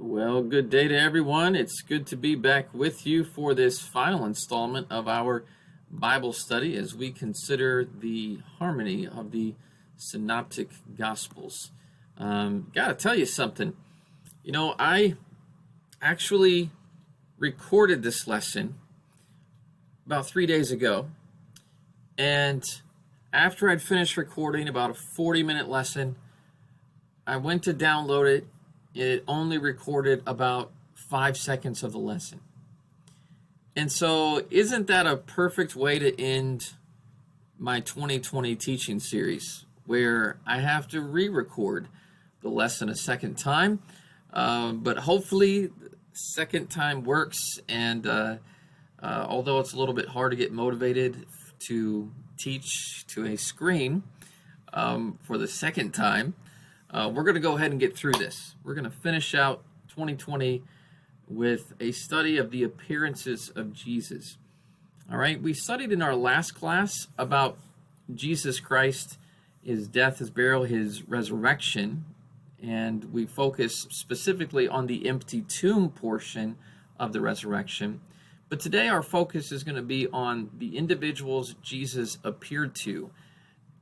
Well, good day to everyone. It's good to be back with you for this final installment of our Bible study as we consider the harmony of the Synoptic Gospels. Gotta tell you something. I actually recorded this lesson about 3 days ago, and after I'd finished recording about a 40-minute lesson, I went to download it. It only recorded about 5 seconds of the lesson. And so isn't that a perfect way to end my 2020 teaching series, where I have to re-record the lesson a second time? But hopefully the second time works, and although it's a little bit hard to get motivated to teach to a screen for the second time, we're going to go ahead and get through this. We're going to finish out 2020 with a study of the appearances of Jesus. All right, we studied in our last class about Jesus Christ, his death, his burial, his resurrection, and we focus specifically on the empty tomb portion of the resurrection. But today our focus is going to be on the individuals Jesus appeared to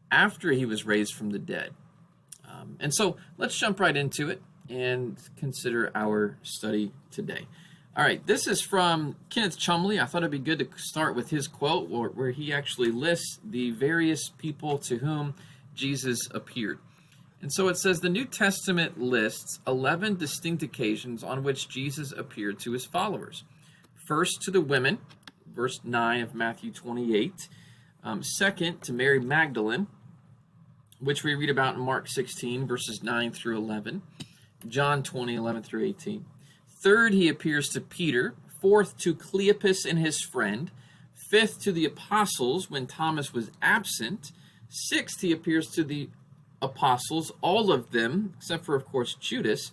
after he was raised from the dead. And so let's jump right into it and consider our study today. All right, this is from Kenneth Chumley. I thought it'd be good to start with his quote where he actually lists the various people to whom Jesus appeared. And so it says, the New Testament lists 11 distinct occasions on which Jesus appeared to his followers. First, to the women, verse 9 of Matthew 28. Second, to Mary Magdalene, which we read about in Mark 16, verses 9 through 11, John 20, 11 through 18. Third, he appears to Peter. Fourth, to Cleopas and his friend. Fifth, to the apostles when Thomas was absent. Sixth, he appears to the apostles, all of them, except for, of course, Judas.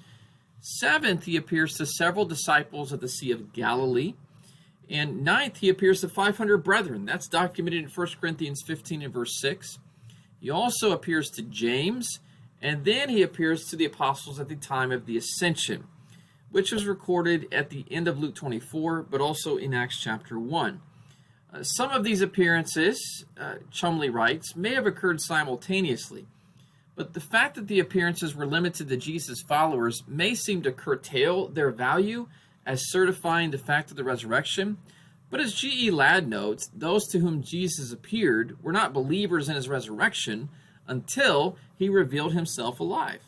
Seventh, he appears to several disciples at the Sea of Galilee. And ninth, he appears to 500 brethren. That's documented in 1 Corinthians 15 and verse 6. He also appears to James, and then he appears to the apostles at the time of the ascension, which is recorded at the end of Luke 24, but also in Acts chapter 1. Some of these appearances, Chumley writes, may have occurred simultaneously, but the fact that the appearances were limited to Jesus' followers may seem to curtail their value as certifying the fact of the resurrection. But as G.E. Ladd notes, those to whom Jesus appeared were not believers in his resurrection until he revealed himself alive.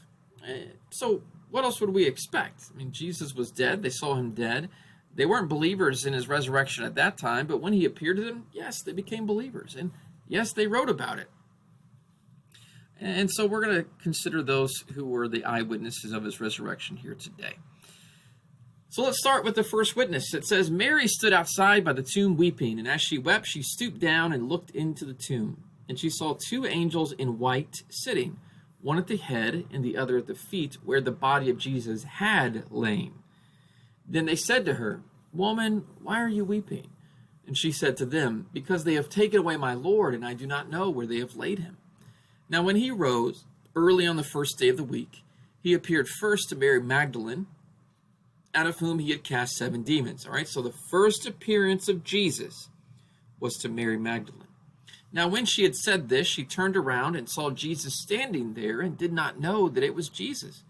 So what else would we expect? I mean, Jesus was dead. They saw him dead. They weren't believers in his resurrection at that time, but when he appeared to them, yes, they became believers. And yes, they wrote about it. And so we're going to consider those who were the eyewitnesses of his resurrection here today. So let's start with the first witness. It says, Mary stood outside by the tomb weeping, and as she wept, she stooped down and looked into the tomb. And she saw two angels in white sitting, one at the head and the other at the feet, where the body of Jesus had lain. Then they said to her, Woman, why are you weeping? And she said to them, Because they have taken away my Lord, and I do not know where they have laid him. Now when he rose, early on the first day of the week, he appeared first to Mary Magdalene, out of whom he had cast 7 demons. All right, so the first appearance of Jesus was to Mary Magdalene. Now, when she had said this, she turned around and saw Jesus standing there and did not know that it was Jesus.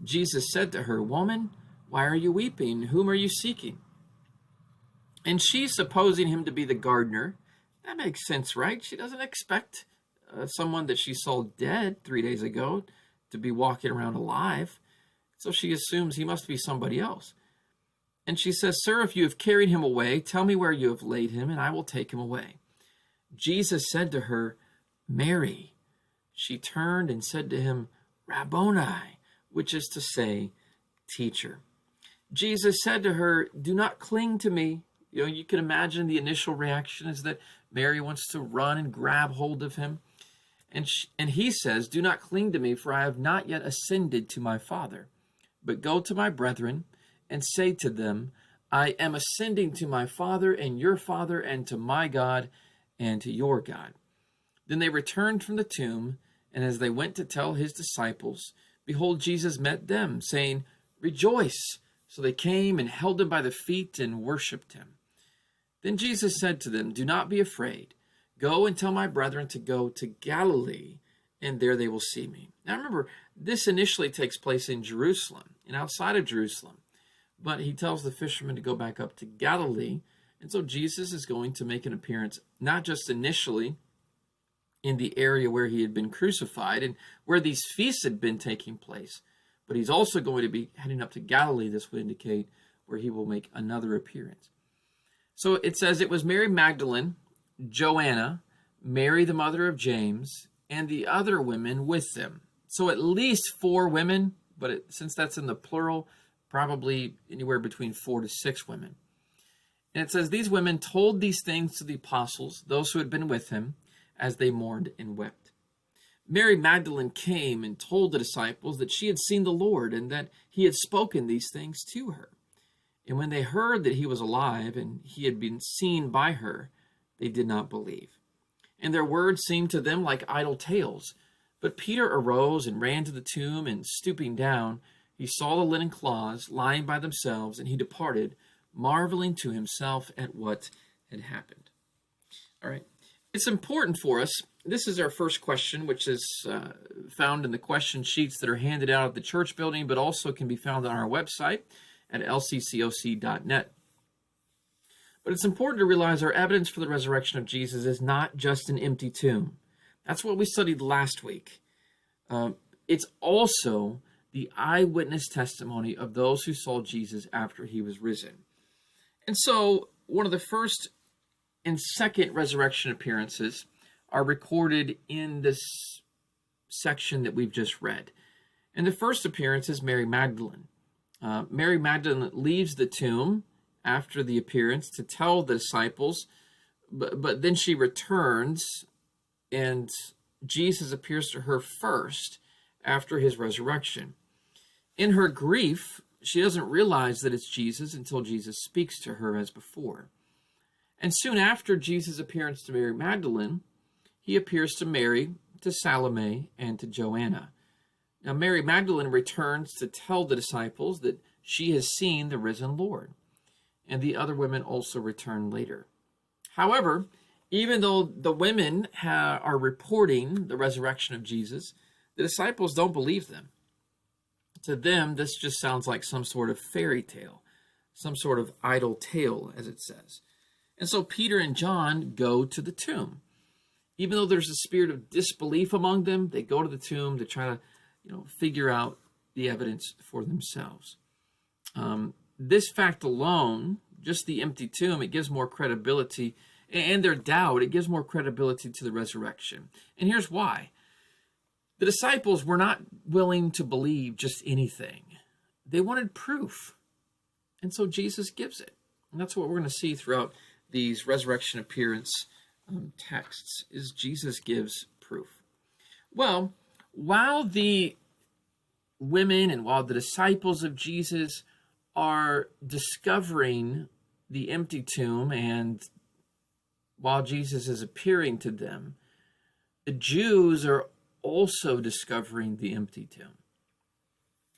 Jesus said to her, Woman, why are you weeping? Whom are you seeking? And she, supposing him to be the gardener, that makes sense, right? She doesn't expect someone that she saw dead 3 days ago to be walking around alive. So she assumes he must be somebody else. And she says, Sir, if you have carried him away, tell me where you have laid him, and I will take him away. Jesus said to her, Mary. She turned and said to him, Rabboni, which is to say, teacher. Jesus said to her, Do not cling to me. You can imagine the initial reaction is that Mary wants to run and grab hold of him. And he says, Do not cling to me, for I have not yet ascended to my Father. But go to my brethren and say to them, I am ascending to my Father and your Father, and to my God and to your God. Then they returned from the tomb, and as they went to tell his disciples, behold, Jesus met them, saying, Rejoice! So they came and held him by the feet and worshipped him. Then Jesus said to them, Do not be afraid. Go and tell my brethren to go to Galilee, and there they will see me. Now remember, this initially takes place in Jerusalem and outside of Jerusalem. But he tells the fishermen to go back up to Galilee. And so Jesus is going to make an appearance, not just initially in the area where he had been crucified and where these feasts had been taking place, but he's also going to be heading up to Galilee, this would indicate, where he will make another appearance. So it says it was Mary Magdalene, Joanna, Mary the mother of James, and the other women with them. So at least 4 women, but since that's in the plural, probably anywhere between 4 to 6 women. And it says, these women told these things to the apostles, those who had been with him, as they mourned and wept. Mary Magdalene came and told the disciples that she had seen the Lord and that he had spoken these things to her. And when they heard that he was alive and he had been seen by her, they did not believe. And their words seemed to them like idle tales. But Peter arose and ran to the tomb, and stooping down, he saw the linen cloths lying by themselves, and he departed, marveling to himself at what had happened. All right. It's important for us. This is our first question, which is found in the question sheets that are handed out at the church building, but also can be found on our website at lccoc.net. But it's important to realize our evidence for the resurrection of Jesus is not just an empty tomb. That's what we studied last week. It's also the eyewitness testimony of those who saw Jesus after he was risen. And so one of the first and second resurrection appearances are recorded in this section that we've just read. And the first appearance is Mary Magdalene. Mary Magdalene leaves the tomb after the appearance to tell the disciples, but then she returns, and Jesus appears to her first after his resurrection. In her grief, she doesn't realize that it's Jesus until Jesus speaks to her as before. And soon after Jesus' appearance to Mary Magdalene, he appears to Mary, to Salome, and to Joanna. Now, Mary Magdalene returns to tell the disciples that she has seen the risen Lord, and the other women also return later. However, even though the women are reporting the resurrection of Jesus, the disciples don't believe them. To them, this just sounds like some sort of fairy tale, some sort of idle tale, as it says. And so Peter and John go to the tomb. Even though there's a spirit of disbelief among them, they go to the tomb to try to, figure out the evidence for themselves. This fact alone, just the empty tomb, it gives more credibility, and their doubt, it gives more credibility to the resurrection. And here's why. The disciples were not willing to believe just anything. They wanted proof. And so Jesus gives it. And that's what we're going to see throughout these resurrection appearance texts, is Jesus gives proof. Well, while the women and while the disciples of Jesus are discovering the empty tomb, and while Jesus is appearing to them, the Jews are also discovering the empty tomb.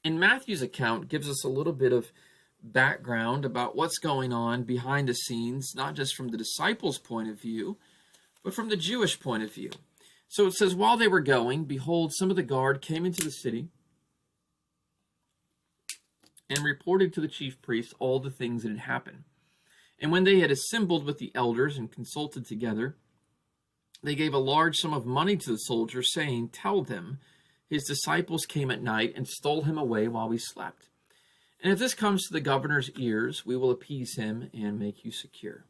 And Matthew's account gives us a little bit of background about what's going on behind the scenes, not just from the disciples' point of view, but from the Jewish point of view. So it says, while they were going, behold, some of the guard came into the city and reported to the chief priests all the things that had happened. And when they had assembled with the elders and consulted together, they gave a large sum of money to the soldiers, saying, Tell them, his disciples came at night and stole him away while we slept. And if this comes to the governor's ears, we will appease him and make you secure.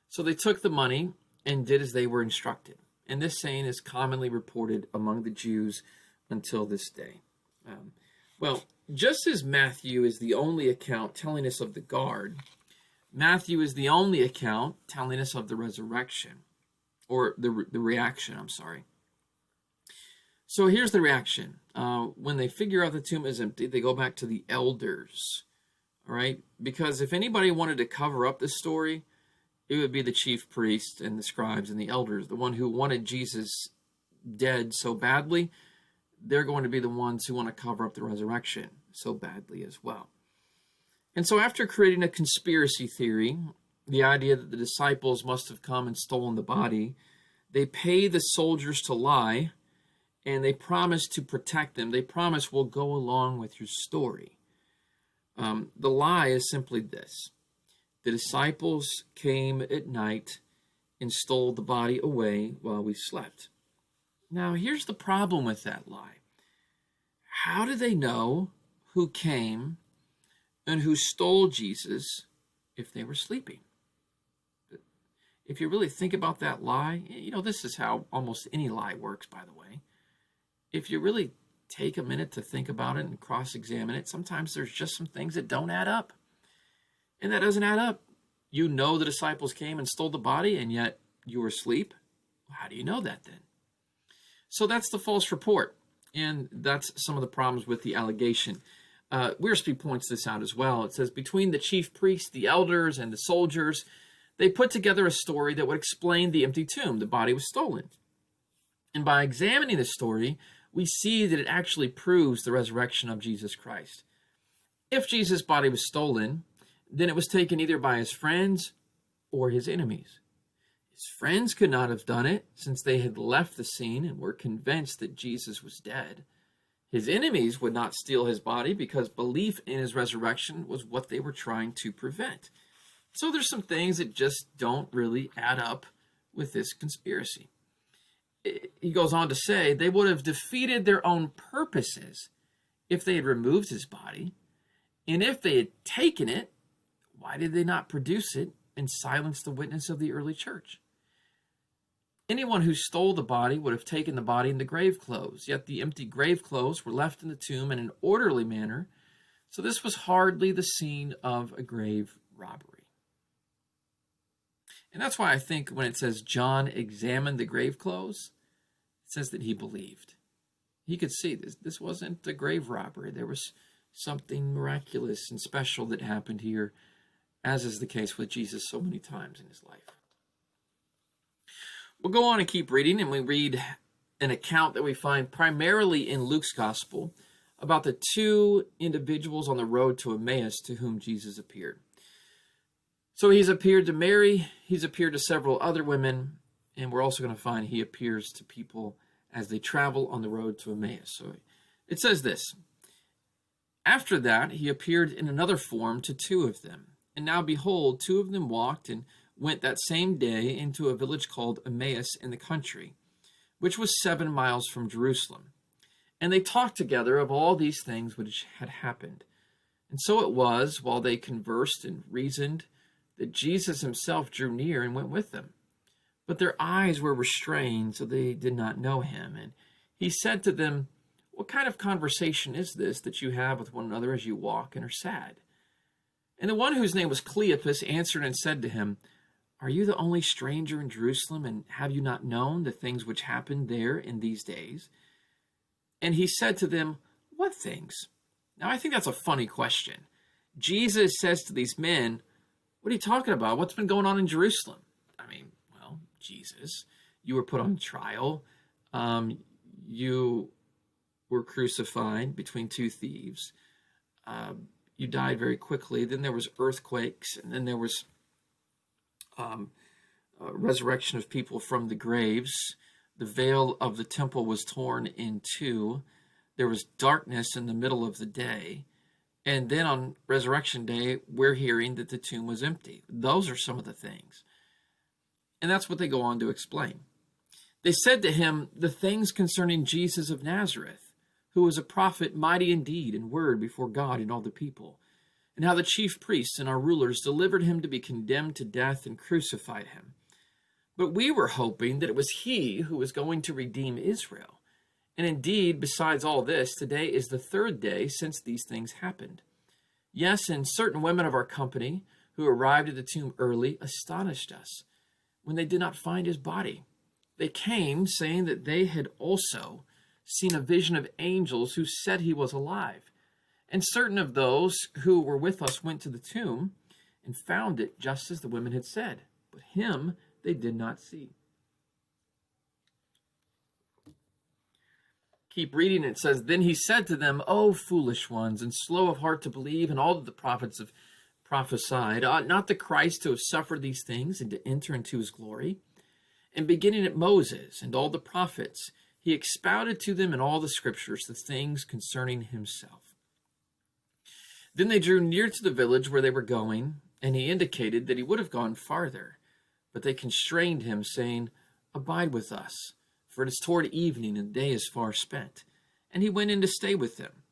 So they took the money and did as they were instructed. And this saying is commonly reported among the Jews until this day. Just as Matthew is the only account telling us of the guard, Matthew is the only account telling us of the resurrection, or the reaction, So here's the reaction. When they figure out the tomb is empty, they go back to the elders, all right? Because if anybody wanted to cover up this story, it would be the chief priests and the scribes and the elders, the one who wanted Jesus dead so badly. they're going to be the ones who want to cover up the resurrection so badly as well. And so after creating a conspiracy theory, the idea that the disciples must have come and stolen the body, they pay the soldiers to lie, and they promise to protect them. They promise, we'll go along with your story. The lie is simply this: the disciples came at night and stole the body away while we slept. Now, here's the problem with that lie. How do they know who came and who stole Jesus if they were sleeping? If you really think about that lie, this is how almost any lie works, by the way. If you really take a minute to think about it and cross-examine it, sometimes there's just some things that don't add up. And that doesn't add up. You know the disciples came and stole the body, and yet you were asleep. How do you know that then? So that's the false report, and that's some of the problems with the allegation. Wiersbe points this out as well. It says, between the chief priests, the elders, and the soldiers, they put together a story that would explain the empty tomb. The body was stolen. And by examining the story, we see that it actually proves the resurrection of Jesus Christ. If Jesus' body was stolen, then it was taken either by his friends or his enemies. His friends could not have done it, since they had left the scene and were convinced that Jesus was dead. His enemies would not steal his body because belief in his resurrection was what they were trying to prevent. So there's some things that just don't really add up with this conspiracy. He goes on to say they would have defeated their own purposes if they had removed his body. And if they had taken it, why did they not produce it and silence the witness of the early church? Anyone who stole the body would have taken the body in the grave clothes, yet the empty grave clothes were left in the tomb in an orderly manner, so this was hardly the scene of a grave robbery. And that's why I think when it says John examined the grave clothes, it says that he believed. He could see this wasn't a grave robbery. There was something miraculous and special that happened here, as is the case with Jesus so many times in his life. We'll go on and keep reading, and we read an account that we find primarily in Luke's gospel about the two individuals on the road to Emmaus to whom Jesus appeared. So he's appeared to Mary, he's appeared to several other women, and we're also going to find he appears to people as they travel on the road to Emmaus. So it says this: after that, he appeared in another form to two of them. And now behold, two of them walked and went that same day into a village called Emmaus in the country, which was 7 miles from Jerusalem. And they talked together of all these things which had happened. And so it was, while they conversed and reasoned, that Jesus himself drew near and went with them. But their eyes were restrained, so they did not know him. And he said to them, what kind of conversation is this that you have with one another as you walk and are sad? And the one whose name was Cleopas answered and said to him, are you the only stranger in Jerusalem, and have you not known the things which happened there in these days? And he said to them, what things? Now I think that's a funny question. Jesus says to these men, what are you talking about? What's been going on in Jerusalem? I mean, well, Jesus, you were put on trial. You were crucified between two thieves. You died very quickly. Then there was earthquakes, and then there was resurrection of people from the graves. The veil of the temple was torn in two. There was darkness in the middle of the day. And then on resurrection day, we're hearing that the tomb was empty. Those are some of the things. And that's what they go on to explain. They said to him, the things concerning Jesus of Nazareth, who was a prophet, mighty in deed and word before God and all the people, and how the chief priests and our rulers delivered him to be condemned to death and crucified him. But we were hoping that it was he who was going to redeem Israel. And indeed, besides all this, today is the third day since these things happened. Yes, and certain women of our company who arrived at the tomb early astonished us when they did not find his body. They came saying that they had also seen a vision of angels who said he was alive. And certain of those who were with us went to the tomb and found it just as the women had said, but him they did not see. Keep reading. It says, "Then he said to them, O foolish ones, and slow of heart to believe, and all that the prophets have prophesied. Ought not the Christ to have suffered these things and to enter into his glory? And beginning at Moses and all the prophets, he expounded to them in all the scriptures the things concerning himself. Then they drew near to the village where they were going, and he indicated that he would have gone farther. But they constrained him, saying, Abide with us, for it is toward evening, and the day is far spent. And he went in to stay with them.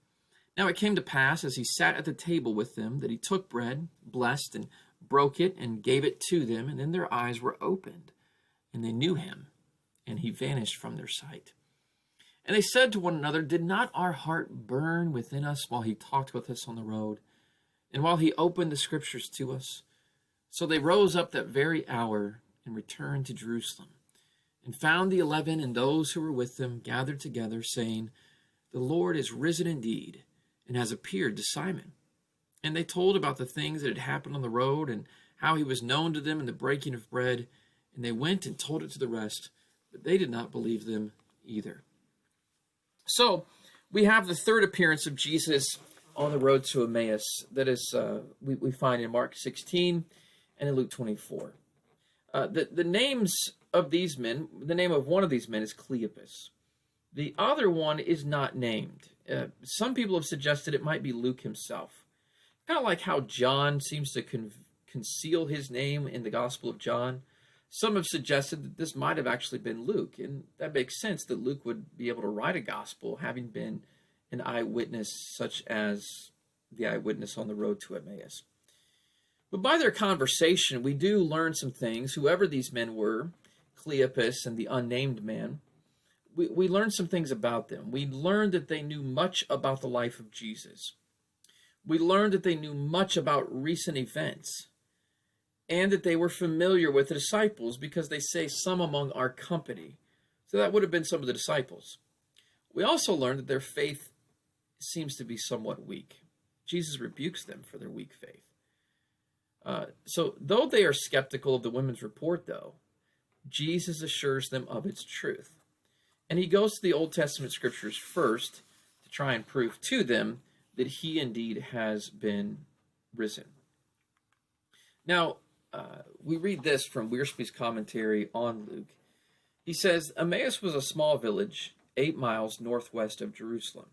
Now it came to pass, as he sat at the table with them, that he took bread, blessed, and broke it, and gave it to them, and then their eyes were opened, and they knew him, and he vanished from their sight. And they said to one another, Did not our heart burn within us while he talked with us on the road, and while he opened the scriptures to us? So they rose up that very hour and returned to Jerusalem, and found the 11 and those who were with them gathered together, saying, The Lord is risen indeed, and has appeared to Simon. And they told about the things that had happened on the road, and how he was known to them in the breaking of bread. And they went and told it to the rest, but they did not believe them either." So we have the third appearance of Jesus on the road to Emmaus. That is, we find in Mark 16 and in Luke 24. The names of these men, the name of one of these men is Cleopas. The other one is not named. Some people have suggested it might be Luke himself. Kind of like how John seems to conceal his name in the Gospel of John. Some have suggested that this might have actually been Luke, and that makes sense that Luke would be able to write a gospel, having been an eyewitness such as the eyewitness on the road to Emmaus. But by their conversation, we do learn some things. Whoever these men were, Cleopas and the unnamed man, we learned some things about them. We learned that they knew much about the life of Jesus. We learned that they knew much about recent events, and that they were familiar with the disciples, because they say some among our company. So that would have been some of the disciples. We also learned that their faith seems to be somewhat weak. Jesus rebukes them for their weak faith. So though they are skeptical of the women's report, though, Jesus assures them of its truth. And he goes to the Old Testament scriptures first to try and prove to them that he indeed has been risen. Now, we read this from Wiersbe's commentary on Luke. He says, Emmaus was a small village, 8 miles northwest of Jerusalem.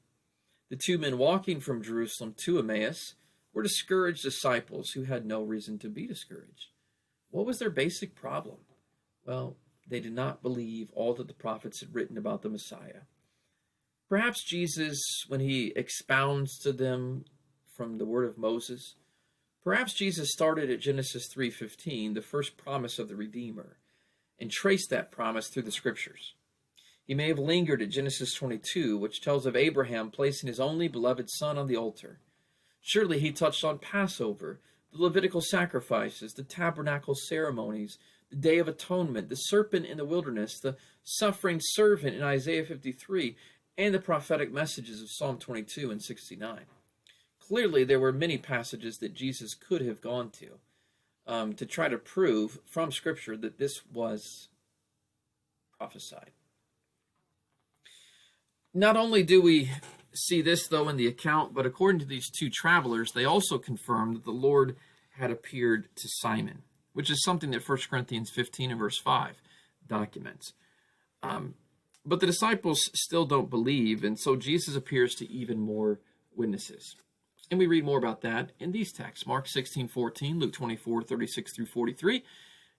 The two men walking from Jerusalem to Emmaus were discouraged disciples who had no reason to be discouraged. What was their basic problem? Well, they did not believe all that the prophets had written about the Messiah. Perhaps Jesus, when he expounds to them from the word of Moses, perhaps Jesus started at Genesis 3:15, the first promise of the Redeemer, and traced that promise through the scriptures. He may have lingered at Genesis 22, which tells of Abraham placing his only beloved son on the altar. Surely he touched on Passover, the Levitical sacrifices, the tabernacle ceremonies, the Day of Atonement, the serpent in the wilderness, the suffering servant in Isaiah 53, and the prophetic messages of Psalm 22 and 69. Clearly, there were many passages that Jesus could have gone to try to prove from Scripture that this was prophesied. Not only do we see this, though, in the account, but according to these two travelers, they also confirmed that the Lord had appeared to Simon, which is something that 1 Corinthians 15 and verse 5 documents. But the disciples still don't believe, and so Jesus appears to even more witnesses. And we read more about that in these texts, Mark 16:14, Luke 24:36 through 43,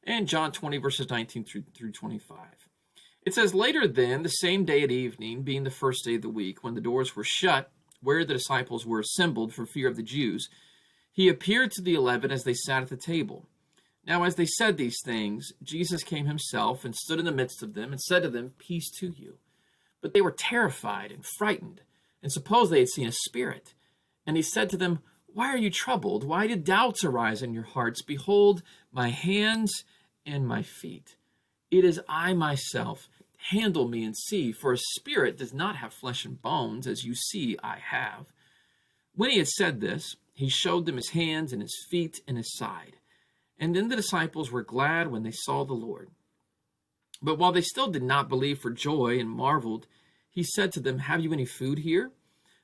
and John 20, verses 19 through 25. It says, Later then, the same day at evening, being the first day of the week, when the doors were shut, where the disciples were assembled for fear of the Jews, he appeared to the 11 as they sat at the table. Now as they said these things, Jesus came himself and stood in the midst of them and said to them, Peace to you. But they were terrified and frightened, and supposed they had seen a spirit. And he said to them, Why are you troubled? Why did doubts arise in your hearts? Behold, my hands and my feet. It is I myself. Handle me and see, for a spirit does not have flesh and bones, as you see I have. When he had said this, he showed them his hands and his feet and his side. And then the disciples were glad when they saw the Lord. But while they still did not believe for joy and marveled, he said to them, "Have you any food here?"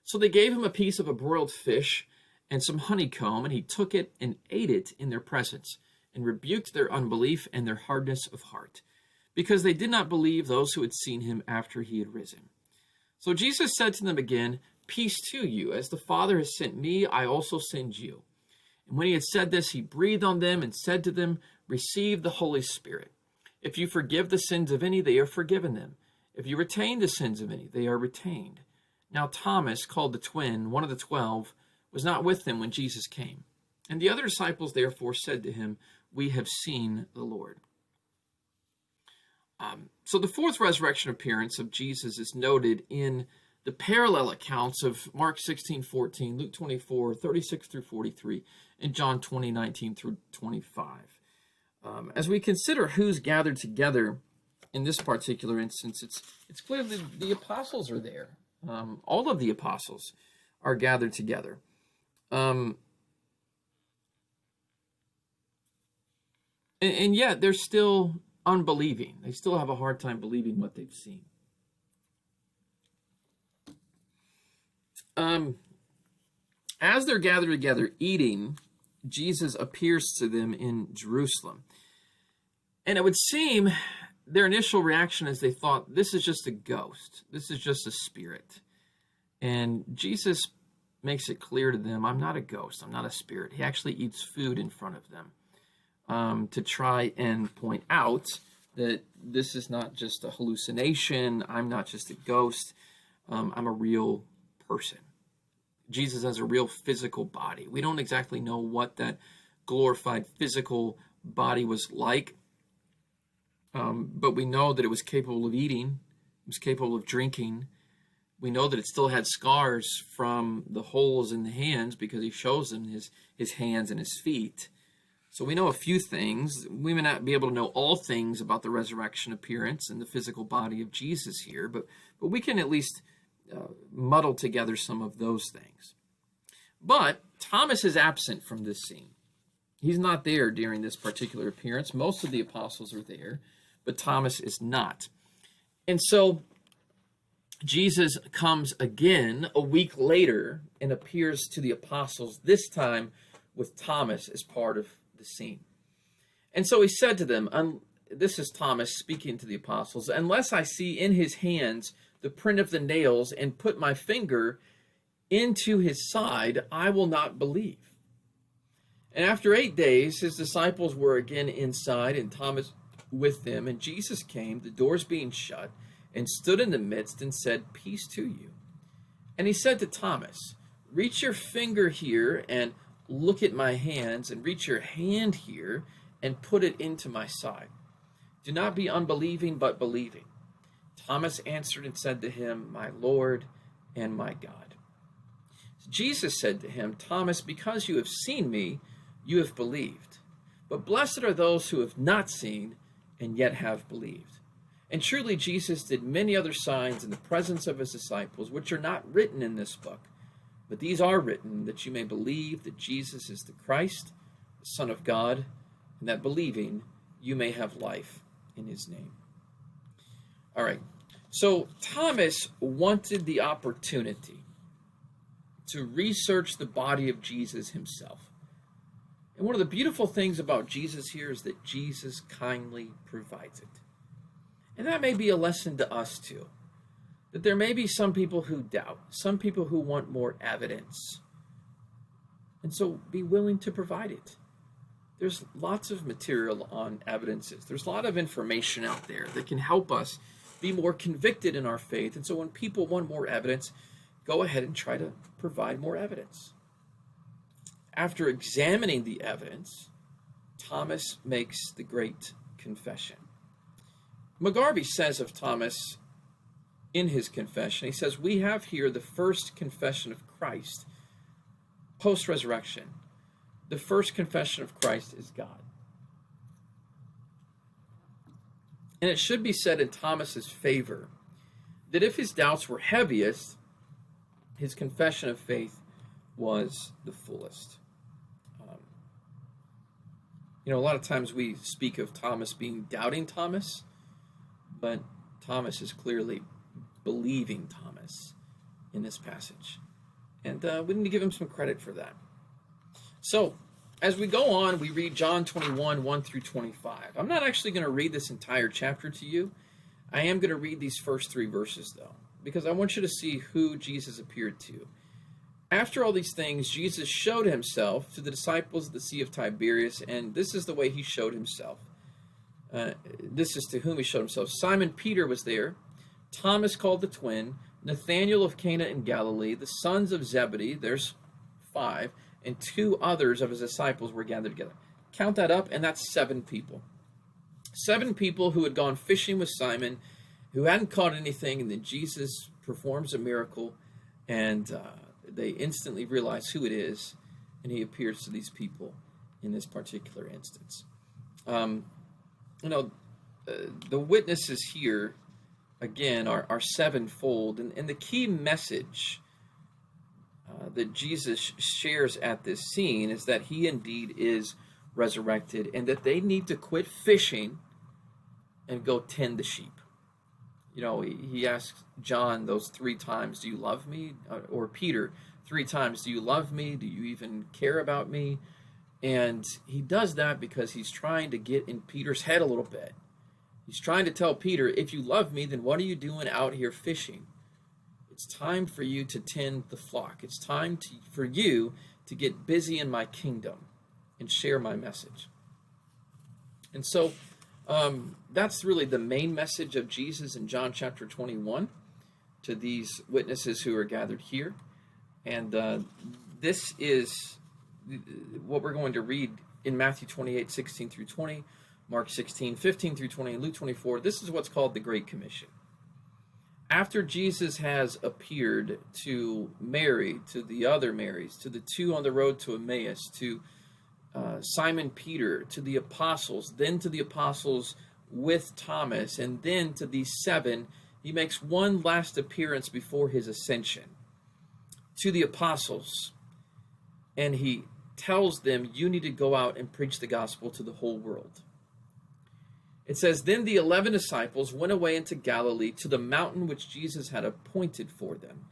So they gave him a piece of a broiled fish and some honeycomb, and he took it and ate it in their presence, and rebuked their unbelief and their hardness of heart, because they did not believe those who had seen him after he had risen. So Jesus said to them again, "Peace to you. As the Father has sent me, I also send you." And when he had said this, he breathed on them and said to them, "Receive the Holy Spirit. If you forgive the sins of any, they are forgiven them. If you retain the sins of any, they are retained." Now Thomas, called the twin, one of the 12, was not with them when Jesus came. And the other disciples therefore said to him, "We have seen the Lord." So the fourth resurrection appearance of Jesus is noted in the parallel accounts of Mark 16:14, Luke 24:36 through 43, and John 20:19 through 25. As we consider who's gathered together in this particular instance, it's clear that the apostles are there. All of the apostles are gathered together. And yet they're still unbelieving. They still have a hard time believing what they've seen. As they're gathered together eating, Jesus appears to them in Jerusalem. And it would seem their initial reaction is they thought, this is just a ghost. This is just a spirit. And Jesus makes it clear to them, I'm not a ghost. I'm not a spirit. He actually eats food in front of them to try and point out that this is not just a hallucination. I'm not just a ghost. I'm a real person. Jesus has a real physical body. We don't exactly know what that glorified physical body was like, but we know that it was capable of eating, it was capable of drinking. We know that it still had scars from the holes in the hands because he shows them his hands and his feet. So we know a few things. We may not be able to know all things about the resurrection appearance and the physical body of Jesus here, but we can at least muddle together some of those things. But Thomas is absent from this scene. He's not there during this particular appearance. Most of the apostles are there, but Thomas is not. And so Jesus comes again a week later and appears to the apostles, this time with Thomas as part of the scene. And so he said to them, this is Thomas speaking to the apostles, "Unless I see in his hands the print of the nails and put my finger into his side, I will not believe." And after 8 days, his disciples were again inside and Thomas with them. And Jesus came, the doors being shut, and stood in the midst and said, "Peace to you." And he said to Thomas, "Reach your finger here and look at my hands, and reach your hand here and put it into my side. Do not be unbelieving, but believing." Thomas answered and said to him, "My Lord and my God." Jesus said to him, "Thomas, because you have seen me, you have believed. But blessed are those who have not seen and yet have believed." And truly Jesus did many other signs in the presence of his disciples, which are not written in this book. But these are written that you may believe that Jesus is the Christ, the Son of God, and that believing you may have life in his name. All right, so Thomas wanted the opportunity to research the body of Jesus himself. And one of the beautiful things about Jesus here is that Jesus kindly provides it. And that may be a lesson to us too. That there may be some people who doubt, some people who want more evidence. And so be willing to provide it. There's lots of material on evidences. There's a lot of information out there that can help us be more convicted in our faith. And so when people want more evidence, go ahead and try to provide more evidence. After examining the evidence, Thomas makes the great confession. McGarvey says of Thomas in his confession, he says, "We have here the first confession of Christ post-resurrection. The first confession of Christ is God." And it should be said in Thomas's favor that if his doubts were heaviest, his confession of faith was the fullest. A lot of times we speak of Thomas being doubting Thomas, but Thomas is clearly believing Thomas in this passage. And we need to give him some credit for that. So, as we go on, we read John 21, 1 through 25. I'm not actually going to read this entire chapter to you. I am going to read these first 3 verses, though, because I want you to see who Jesus appeared to. After all these things, Jesus showed himself to the disciples at the Sea of Tiberias, and this is the way he showed himself. This is to whom he showed himself. Simon Peter was there, Thomas called the twin, Nathanael of Cana in Galilee, the sons of Zebedee, there's 5, and 2 others of his disciples were gathered together. Count that up, and that's 7 people. 7 people who had gone fishing with Simon, who hadn't caught anything, and then Jesus performs a miracle, and they instantly realize who it is, and he appears to these people in this particular instance. The witnesses here, again, are sevenfold, and the key message that Jesus shares at this scene is that he indeed is resurrected, and that they need to quit fishing and go tend the sheep. He asks John those 3 times, do you love me? Or Peter 3 times, do you love me? Do you even care about me? And he does that because he's trying to get in Peter's head a little bit. He's trying to tell Peter, if you love me, then what are you doing out here fishing? It's time for you to tend the flock. It's time for you to get busy in my kingdom and share my message. And so that's really the main message of Jesus in John chapter 21 to these witnesses who are gathered here. And this is what we're going to read in Matthew 28, 16 through 20, Mark 16, 15 through 20, and Luke 24. This is what's called the Great Commission. After Jesus has appeared to Mary, to the other Marys, to the 2 on the road to Emmaus, to Simon Peter, to the apostles, then to the apostles with Thomas, and then to these 7, he makes one last appearance before his ascension to the apostles, and he tells them, you need to go out and preach the gospel to the whole world. It says, then the 11 disciples went away into Galilee to the mountain which Jesus had appointed for them.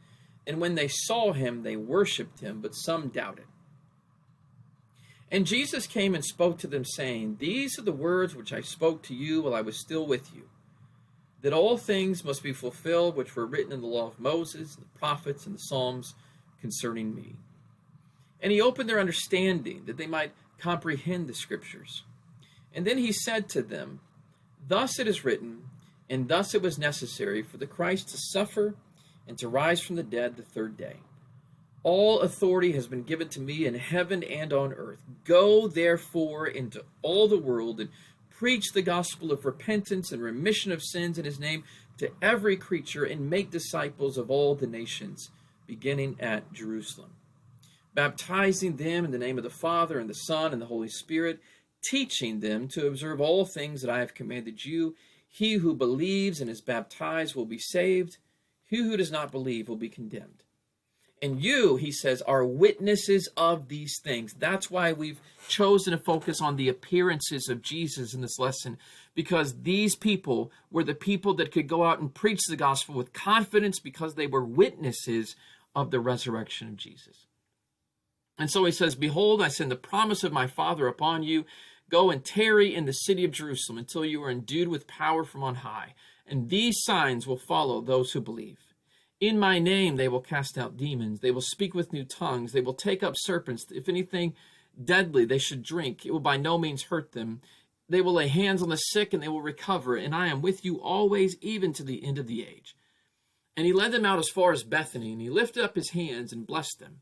And when they saw him, they worshipped him, but some doubted. And Jesus came and spoke to them, saying, these are the words which I spoke to you while I was still with you, that all things must be fulfilled which were written in the law of Moses, and the prophets, and the Psalms concerning me. And he opened their understanding, that they might comprehend the Scriptures. And then he said to them, thus it is written, and thus it was necessary for the Christ to suffer and to rise from the dead the 3rd day. All authority has been given to me in heaven and on earth. Go therefore into all the world and preach the gospel of repentance and remission of sins in his name to every creature, and make disciples of all the nations, beginning at Jerusalem, baptizing them in the name of the Father and the Son and the Holy Spirit, teaching them to observe all things that I have commanded you. He who believes and is baptized will be saved. He who does not believe will be condemned. And you, he says, are witnesses of these things. That's why we've chosen to focus on the appearances of Jesus in this lesson, because these people were the people that could go out and preach the gospel with confidence because they were witnesses of the resurrection of Jesus. And so he says, behold, I send the promise of my Father upon you. Go and tarry in the city of Jerusalem until you are endued with power from on high. And these signs will follow those who believe. In my name they will cast out demons. They will speak with new tongues. They will take up serpents. If anything deadly they should drink, it will by no means hurt them. They will lay hands on the sick and they will recover. And I am with you always, even to the end of the age. And he led them out as far as Bethany, and he lifted up his hands and blessed them.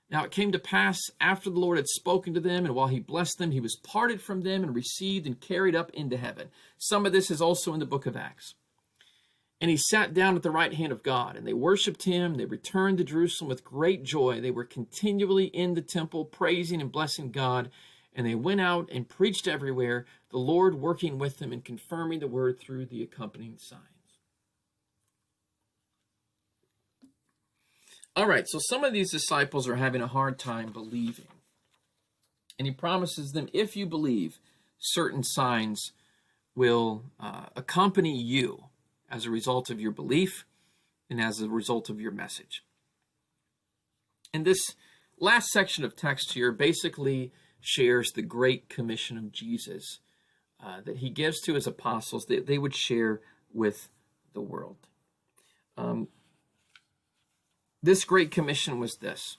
Now it came to pass, after the Lord had spoken to them, and while he blessed them, he was parted from them and received and carried up into heaven. Some of this is also in the book of Acts. And he sat down at the right hand of God, and they worshipped him. They returned to Jerusalem with great joy. They were continually in the temple, praising and blessing God. And they went out and preached everywhere, the Lord working with them and confirming the word through the accompanying signs. All right, so some of these disciples are having a hard time believing. And he promises them, if you believe, certain signs will accompany you as a result of your belief. and as a result of your message. And this last section of text here basically shares the Great Commission of Jesus that he gives to his apostles that they would share with the world. This Great Commission was this,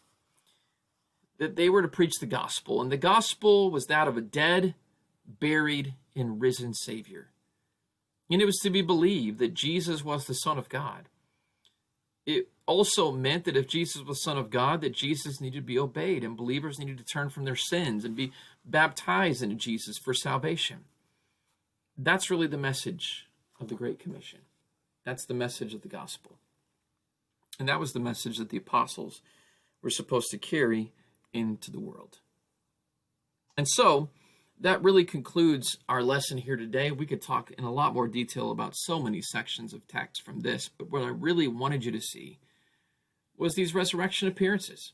that they were to preach the gospel, and the gospel was that of a dead, buried, and risen Savior. And it was to be believed that Jesus was the Son of God. It also meant that if Jesus was Son of God, that Jesus needed to be obeyed, and believers needed to turn from their sins and be baptized into Jesus for salvation. That's really the message of the Great Commission. That's the message of the gospel. And that was the message that the apostles were supposed to carry into the world. And so that really concludes our lesson here today. We could talk in a lot more detail about so many sections of text from this, but what I really wanted you to see was these resurrection appearances.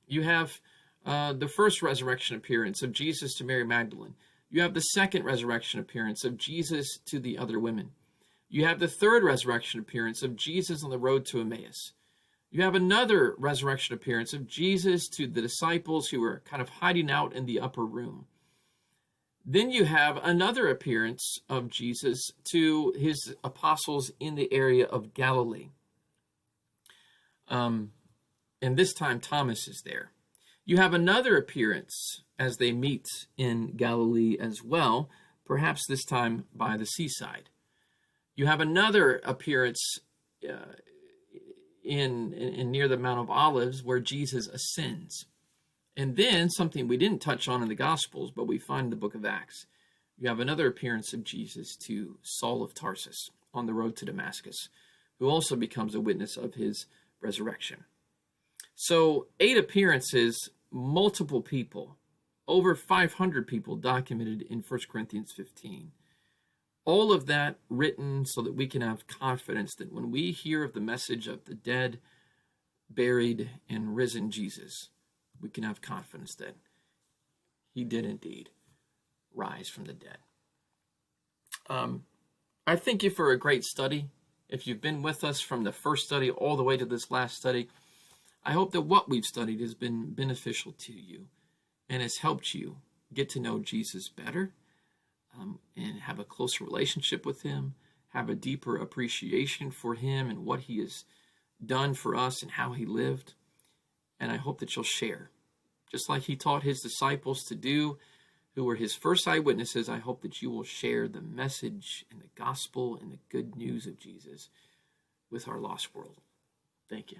You have the first resurrection appearance of Jesus to Mary Magdalene. You have the second resurrection appearance of Jesus to the other women. You have the third resurrection appearance of Jesus on the road to Emmaus. You have another resurrection appearance of Jesus to the disciples who were kind of hiding out in the upper room. Then you have another appearance of Jesus to his apostles in the area of Galilee. And this time Thomas is there. You have another appearance as they meet in Galilee as well, perhaps this time by the seaside. You have another appearance in near the Mount of Olives where Jesus ascends. And then something we didn't touch on in the Gospels, but we find in the book of Acts. You have another appearance of Jesus to Saul of Tarsus on the road to Damascus, who also becomes a witness of his resurrection. So 8 appearances, multiple people, over 500 people documented in 1 Corinthians 15. All of that written so that we can have confidence that when we hear of the message of the dead, buried, and risen Jesus, we can have confidence that he did indeed rise from the dead. I thank you for a great study. If you've been with us from the first study all the way to this last study, I hope that what we've studied has been beneficial to you and has helped you get to know Jesus better and have a closer relationship with him, have a deeper appreciation for him and what he has done for us and how he lived. And I hope that you'll share. Just like he taught his disciples to do, who were his first eyewitnesses, I hope that you will share the message and the gospel and the good news of Jesus with our lost world. Thank you.